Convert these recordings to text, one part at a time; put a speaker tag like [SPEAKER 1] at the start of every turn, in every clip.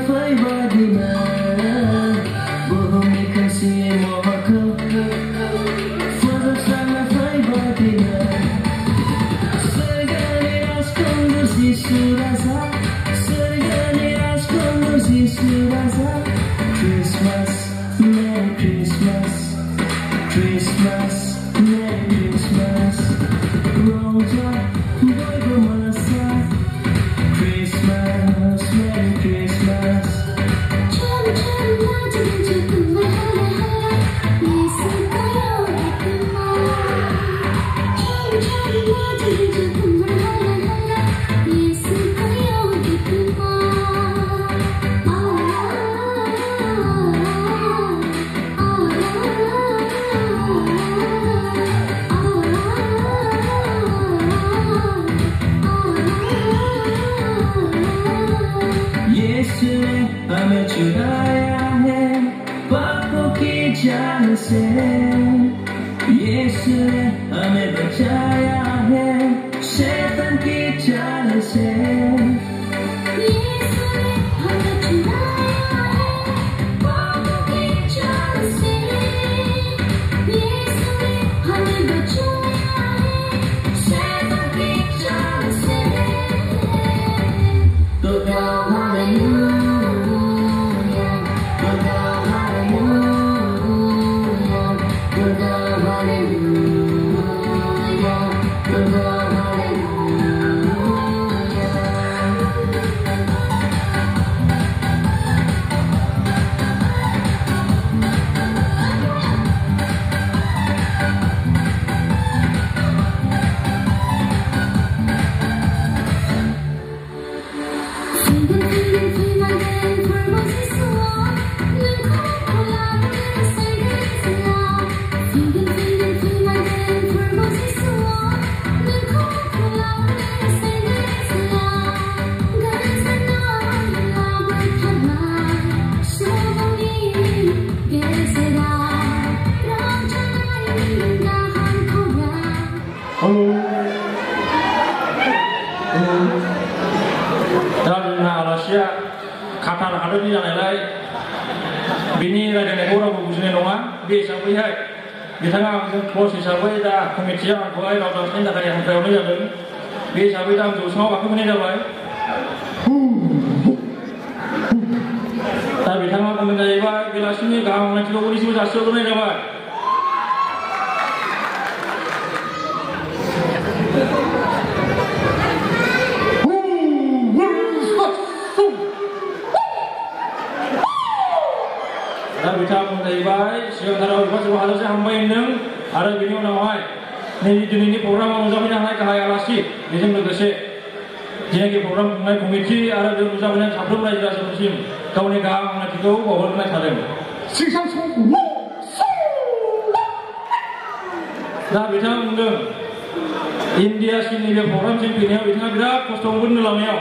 [SPEAKER 1] faiba di mana bohongi kasih mohon Fazla sana faiba di mana Sergani aşkın düzi suraza Sergani aşkın düzi suraza Christmas, Merry Christmas Christmas, Merry Christmas Roja, boy bermasa Christmas, Merry Christmas हमें चुराया है पापों की जाल से यीशु ने हमें बचाया है शैतान की चाल से यीशु ने हमें चुराया है पापों की जाल से यीशु ने हमें बचाया है शैतान की चाल से तो गाओ हालेलुया Qatar hadirni जानायलाय बिनि रायज्लायनायखौ रावबो बुजिनाय नङा बे हिसाबैहाय बिथाङा आंजों क्ल'ज हिसाबै दा कमिटिया आंखौहाय राव दानस्लायनो थाखाय हांख्रायहरनाय जादों बे हिसाबै दा आं जौसाङाव गाखोफैनाय जाबाय दा बिथाङा बुंनाय जाहैबाय बेलासिनि गाहाम हामलायथिखौ बयनिसिमबो जासिहरग्रोनाय जाबाय दा बिथाङा बुंजाहैबाय सिगांथाराव बिफासोखौ हाजारसे हामबाय होनदों आरो बिनि उनावहाय नैबे दिनैनि प्रग्रामाव नुजाफैनो हानाय गाहाय आलासि बेजों लोगोसे जेनाखि प्रग्राम खुंनाय कमिटि आरो बेयाव नुजाफैनाय साफ्रोम रायजो राजाफोरसिम गावनि गाहाम हामलायथिखौ बावहरनाय थादों दा बिथाङा बुंदों इन्डियासिमनि बे प्रग्रामसिम फैनायाव बिथाङा बिराद खस्थ' मोनगोन लामायाव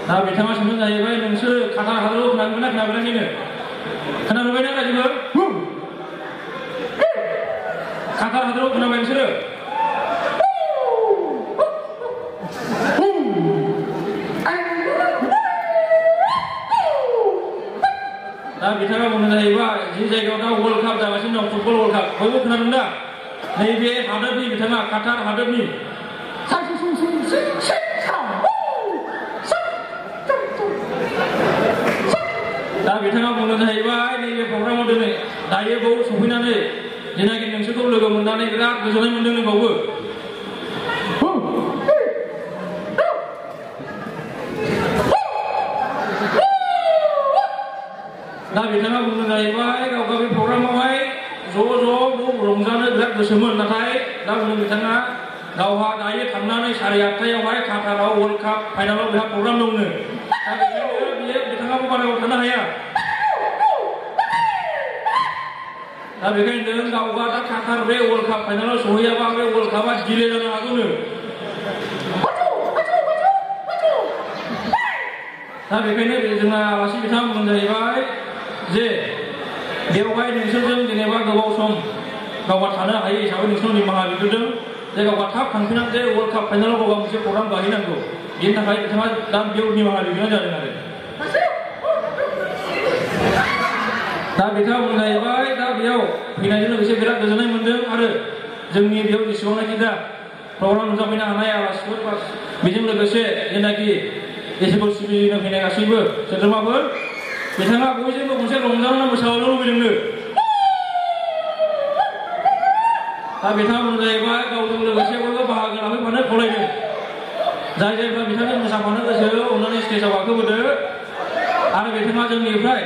[SPEAKER 1] दा बिथाङा सोंनो जाहैबाय नोंसोर काटार हादराव खोनागोना खोनागोनाखैनो खोनाबायना रायजोफोर काटार हादराव खोनाबाय नोंसोरो दा बिथाङा बुंनो जाहैबाय जि जायगायाव दा वर्ल्ड काप जागासिनो दं फुटबल वर्ल्ड काप बयबो खोनादों दा नैबे हादोरनि बिथाङा काटार हादोरनि दा बिथाङा बुंनो जाहैबाय नैबे प्रग्रामाव दिनै दायो बाव सफैनानै जेनाखि नोंसोरखौ लोगो मोननानै बिराद गोजोननाय मोनदों नोंबावबो दा बिथाङा बुंनो जाहैबाय गाव बे प्रग्रामावहाय ज' रंजानो बिराद गोसोमोन नाथाय दा बुंनो बिथाङा गावहा दायो थांनानै 8:30आवहाय काटाराव वर्ल्ड काप फाइनालाव बेहा प्रग्राम दंनो दा बेखायनो बियो बिथाङाबो बारायाव थानो हाया दा बेखायनो गावहा दा काटार बे वर्ल्ड काप फाइनालाव सहैयाबा बे वर्ल्ड कापआ डिले जानो हागौनो दा बेखायनो जोंना आलासि बिथाङा बुंनो जाहैबाय जे बेवहाय नोंसोरजों जेनेबा गोबाव सम गावहा थानो हायै हिसाबै नोंसोरनाव निमाहा बिग्रोदों जायगायाव थाब थांफिननानै जे वर्ल्ड काप फाइनालाव गावहा मोनसे प्रग्राम गाहैनांगौ बेनि थाखाय बिथाङा दा बेयाव निमाहा बिनाय जादों आरो दा बिथाङा बुंनाय जाहैबाय दा बेयाव फैनायजों लोगोसे बिराद गोजोननाय मोन्दों आरो जोंनि बेयाव जेसेबांनाखि दा प्रग्राम नुजाफैनो हानाय आलासिफोर बेजों लोगोसे जेनाखि इसोरखौ सिबिनो फैनाय गासैबो सोद्रोमाफोर बिथाङा बयजोंबो मोनसे रंजानो मोसानो लुबैदोंनो दा बिथाङा बुंनाय जाहैबाय गावजों लोगोसे बयबो बाहागो लाफैफानो खावलायदों जाय जायफ्रा बिथांजों मोसाफानो गोसो अननानै स्टेजाव गाखोबोदो आरो बिथाङा जोंनिफ्राय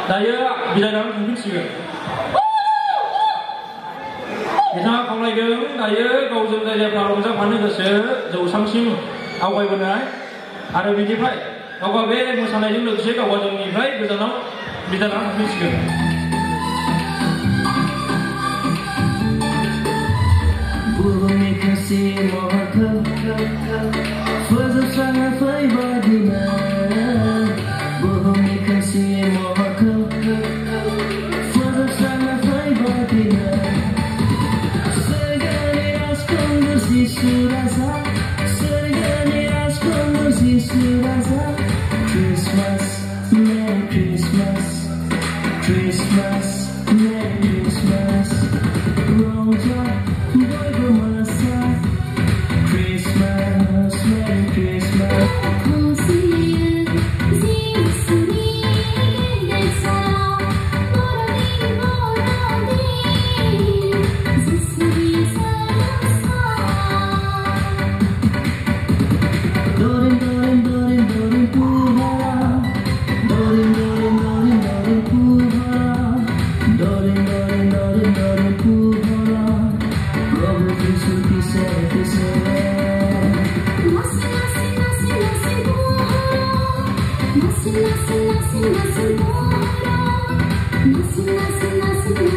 [SPEAKER 1] दायो बिदाय लानानै थांफिनसिगोन बिथाङा खावलायदों दायो गावजों जाय जायफ्रा रंजाफानो गोसो जौसांसिम आवगायबोनाय आरो बिनिफ्राय गावहा बे मोसानायजों लोगोसे गावहा जोंनिफ्राय गोजानाव बिदाय लानानै थांफिनसिगोन
[SPEAKER 2] Bukannya kasih mohon Fazla sangat baiknya Bukannya kasih mohon Fazla sangat baiknya Segala raskan bersih rasa Segala raskan bersih rasa Christmas, Merry Christmas Christmas, Merry Christmas Rojak Christmas, Merry Christmas.
[SPEAKER 3] Masih